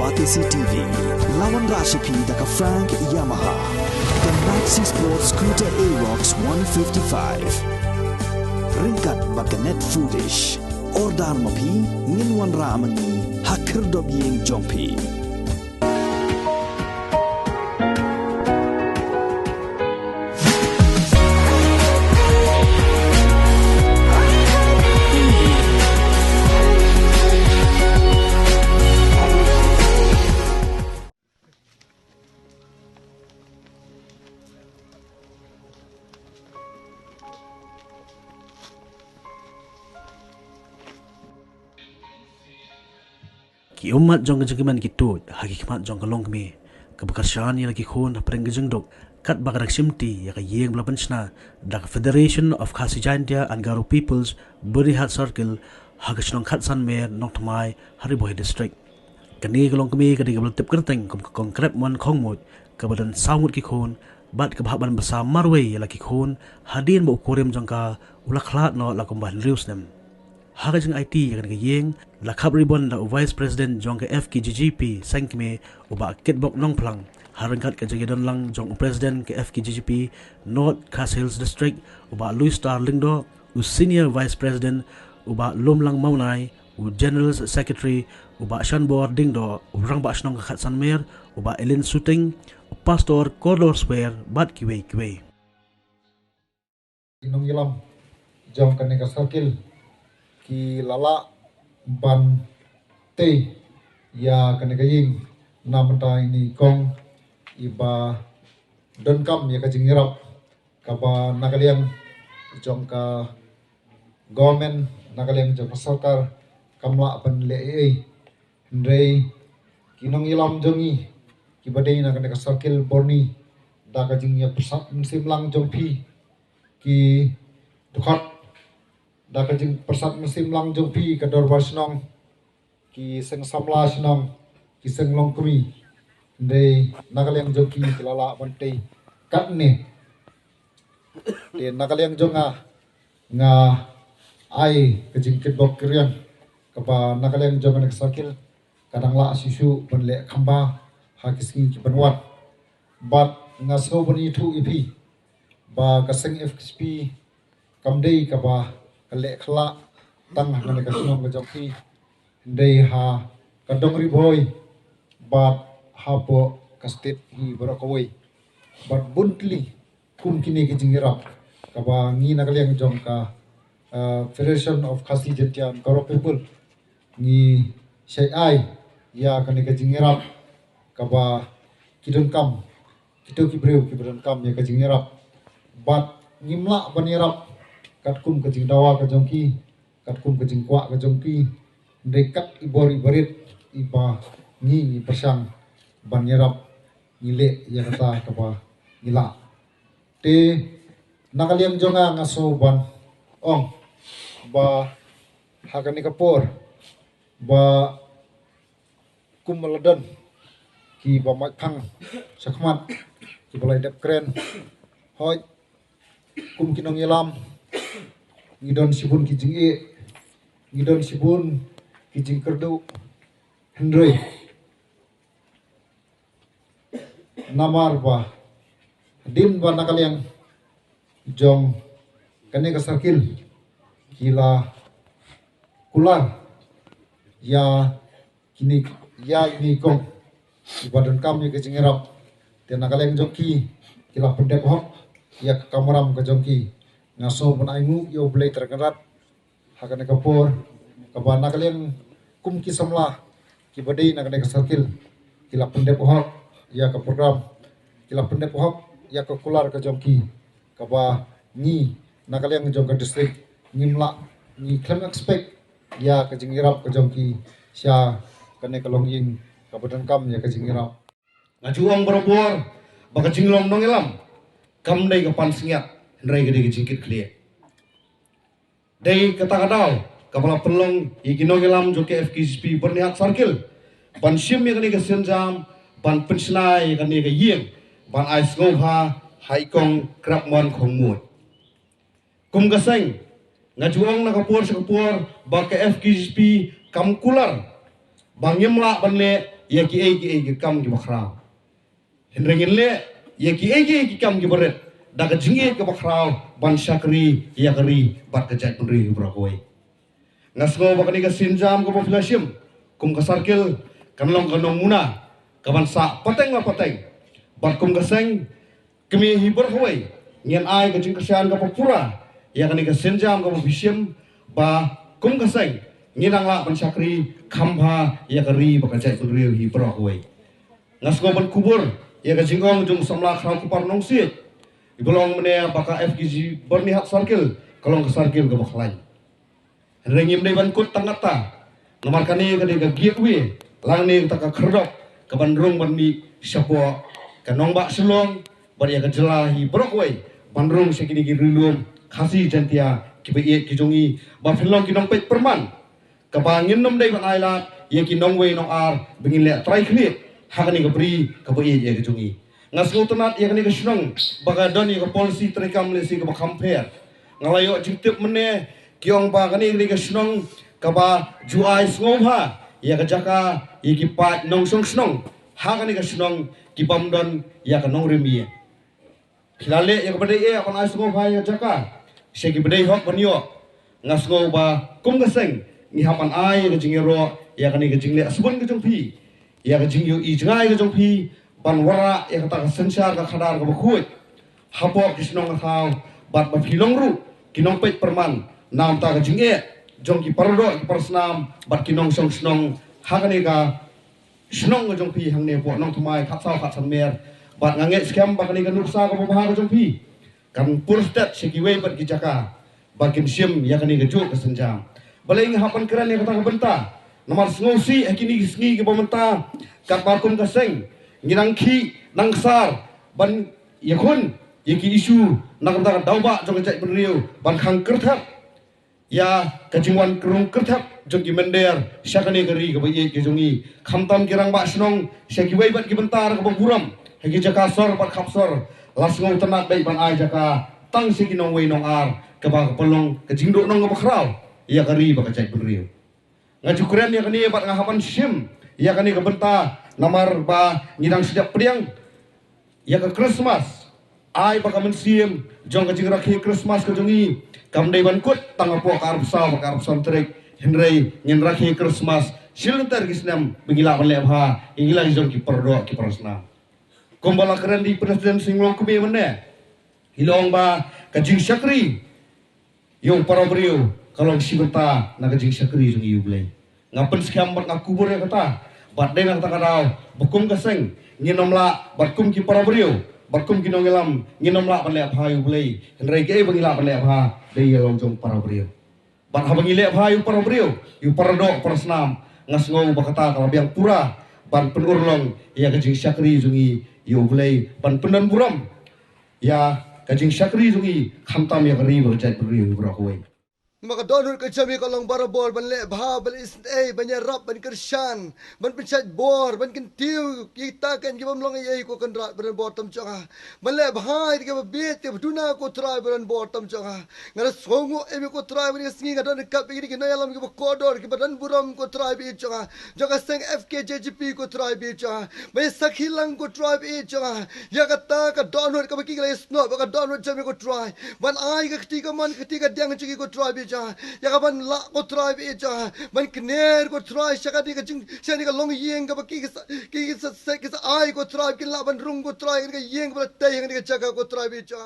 Batisi TV, lawan Rashipi daka Frank Yamaha, dan Maxi Sports Scooter Aerox 155. Ringkat baganet foodish, ordar mapi, nginwan ramani, hakir dobyeng jompi. Ki umat jong kejegiman gitu, hagi kemat jong kelong kami. Kebekarsyaan yang lagi khun pereng kejengdok, kat bakarak simti, ya ka yeng belapan sena, dak Federation of Khasi Jaintia and Garo Peoples, Berihat Circle, hagi senong kat sanmer, nong tamai, Haribohi District. Kani kelong kami, kadi kabel tip kerteng, kum konkret mon kongmut, kebadan sawut ki khun, bat kebahaban besar marway ya lagi khun, hadin ba ukurim jong ka, ulak klat no lakumbahan rius nem. Haga jeng IT yang kayeng lakab ribon la Vice President jong ke FKGGP sangkme uba kitbok nong plang harangkat ke jeng lang jong President ke FKGGP North Khas Hills District uba Louis Star Lingdo Senior Vice President uba Lumlang Maunai General Secretary uba Shanbor Dingdo urang ba snong khat sanmer uba Elin Suting Pastor Corridor Square bat kiwe Inong ilam jong kaneka circle ki lala ban te ya kaneka ying namata ini kong iba don kam ya kajing irap kaba nakaliang jong ka government nakaliang jong sarkar kamla ban le ndrei kinong ilam jongi ki badai na kaneka circle borni da kajing ya persat simlang jong pi ki dukat da kajing persat musim lang jong pi kador wasnong ki seng samla snong ki seng long kumi ndei nakaliang jong ki kilala bante kat ne de nakaliang jong nga ai kajing kitbok krian kaba nakaliang jong anak sakil kadang la sisu banle khamba hakising ki banwat bat nga so bani thu ipi ba kaseng FXP kamdei kaba kale khla tang ngane ka sunong ka jongki dei ha ka dongri boy bat ha po ka state hi barakoi bat buntli kum kini ki jingira ka ba ngi na kaleng jong ka Federation of Khasi Jaintia and Garo People ngi sei ai ya kane ka jingira ka ba kidon kam kito ki breu ki bron kam ya ka jingira bat ngimla banirap katkum kajing dawa ka jongki katkum kajing kwa ka jongki dekat ibor ibarit iba ngi persang banyerap ngile ya kata kaba ngila te nakaliam jonga ngaso ban ong ba hakani kapor ba kumaladan ki ba makang sakmat ki balai dep kren hoy kum kinong ilam ngidon sibun kijing ngidon sibun kijing kerdu hendrei namar ba din ba nakaliang jong kane ka sarkil kila kular ya kini ya ini kong ibadan kam ya kijing erap te nakaliang jongki kila pendek hok ya kamaram ka jongki ngaso pun aingu yo belai terkerat hakane kapor kabana kalian kum ki samla ki badai nakane ka circle kila pendep hok ya ka program kila pendep hok ya ka kular ka jongki kaba ni nakalian jong ka district ngimla ni claim expect ya ka jingirap ka jongki sya kane kalong ying kabudan kam ya ka jingirap ngajuang berobor baka jinglom dong ilam kam dai ka pansingat ndrai gede jingkit clear dai kata kadal kapala pelong iginong ilam joke FKGP berniat sarkil ban sim ya kani ka senjam ban pensnai ya kani ka yeng ban ais ngobha haikong krapman khongmut kum gaseng ngajuang nakapur sakapur ba ka FKGP kamkular bang yemla banle ya ki kam ki bakrau henrengin le ya ki kam ki beret daga jingi ki bakrau ban syakri ya kari bat kejat puri brakoi ngasgo bakani ka sinjam ko flashim kum ka sarkil kanlong kanong muna kaban sa pateng bat kum ka seng kemi hibur hoi ngen ai ka jing kasian ka pura ya kani ka sinjam ko bishim ba kum ka seng nginang la ban syakri khamha ya kari ba kejat puri hibur hoi ngasgo ban kubur ya ka jingong jung samla khrau ku par nong sit ibolong mene baka FGG bernihat sarkil kalong ka sarkil ka bakhlai rengim dai ban kut tangata nomor kani ka de gietwi lang ni ta ka khrdok ka ban rung ban mi syapo ka nong ba sulong bar ya ka jelahi brokwe ban rung sekini gi rilum khasi jantia ki be ki jongi ba philong ki nong pet perman ka bangin nom dai ban aila ye ki nong we nong ar bengin le trai khlit hakani ka bri ka be ye ki jongi ngasgo tonat ye kani ka sunong baga doni ka policy trekam le si ka ba compare ngalayo jingtip mene kiong ba kani ni ka sunong ka ba juai ngomha ya ka jaka ye ki pat nong song snong ha kani ka sunong ki pamdon ya ka nong remi khilale ya ka bade e kon ai ngomha ya jaka se ki bade hok banyo ngasgo ba kum ka seng ni hapan ai ka jingero ya kani ka jingle asbon ka jongpi ya ka jingyo i jangai ka jongpi ban wara ya ka ta sensar ka khadar ka bakhuit hapok ki sunong ka thau bat ba philong ru kinong pet perman nam ta ka jinge jong ki pardo ki parsnam bat kinong song snong hakane ka snong ka jong pi hang ne po nong thumai khat saw khat sanmer bat ngange scam ba kani ka nuksa ka bahar ka jong pi kan purstat seki we bat ki jaka bakin sim ya kani ka juk ka senjam baleng hapan keran ya kata ka benta nomor ngosi akini sngi ki bomenta kat bakum ka seng nginang ki nangsar ban yakun yeki isu nak kata dauba jong ka jai penriu ban khang kerthap ya kajingwan kerung kerthap jong ki mender syakani kari ka baye ki jongi khamtam kirang ba snong syaki wei bat ki bentar ka buram hagi jaka sor bat khapsor lasngong tanak bai ban ai jaka tang siki nong wei nong ar ka ba pelong ka jingdo nong ka khrau ya kari ba ka jai penriu ngajukren ya kani bat ngahapan sim ya kani ka benta namar ba ngidang sedap pediang ya ka Christmas ai ba ka mensim jong ka jingrakhi Christmas ka jongi kam dai ban kut tang apo ka arsa ba ka arsa trek henrei ngin rakhi Christmas silenter gisnam bengila ban lebha ingila jong ki perdo ki prasna kombala keren di presiden singlong kumi mene hilong ba ka jing syakri yung parabrio kalau sibeta na ka jing syakri jongi yublei ngapen skam bat ngakubur ya kata bat dai nak takarau bukum ka seng nginomla bat kum ki parabrio barkum kinong ilam nginom la pan le bhayu blei henrei ke bangila pan le bha dei long jong parabrio ban ha bangile bhayu parabrio yu parado prasnam ngasngou bakata ka biang pura ban penurlong ya kajing syakri jungi yu blei ban penan buram ya kajing syakri jungi khamtam ya kari berjat beriu brakoi maka donor ke jami kolong barabol ban le bha ban is ban ya rap ban kershan ban penchat bor ban kentiu kita kan gibam long ai ko kan rat ban bottom changa ban le bha ke bit ke duna ko try ban bottom changa ngara songu emi ko try ban singi gadon kap igi ke nayalam ke kodor ke badan buram ko try bi changa jaga seng FKJGP ko try bi changa ban sakhilang ko try bi changa ya kata ka donor ke ki le snob ka donor jami ko try ban ai ke ketika man ketika diang chigi ko try bi ya kapan la ko try bi ja ban kner ko try shakati ka jing shani ka long yeng ka ki sa ai ko try ki la ban rung ko try ka yeng ba tai ka jaga ko try bi ja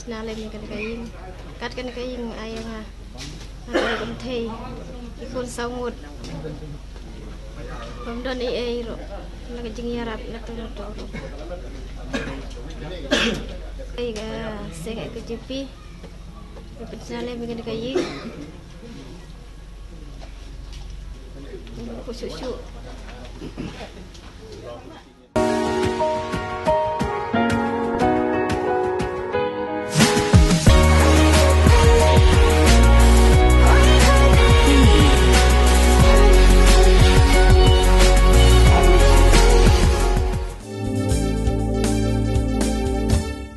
Nalim kan kain kat kan kain ayang ada bentai ikut sangut pemdon ro lagi jing yarap na to ai ga seng ke jipi nalim kan kain Khusyuk.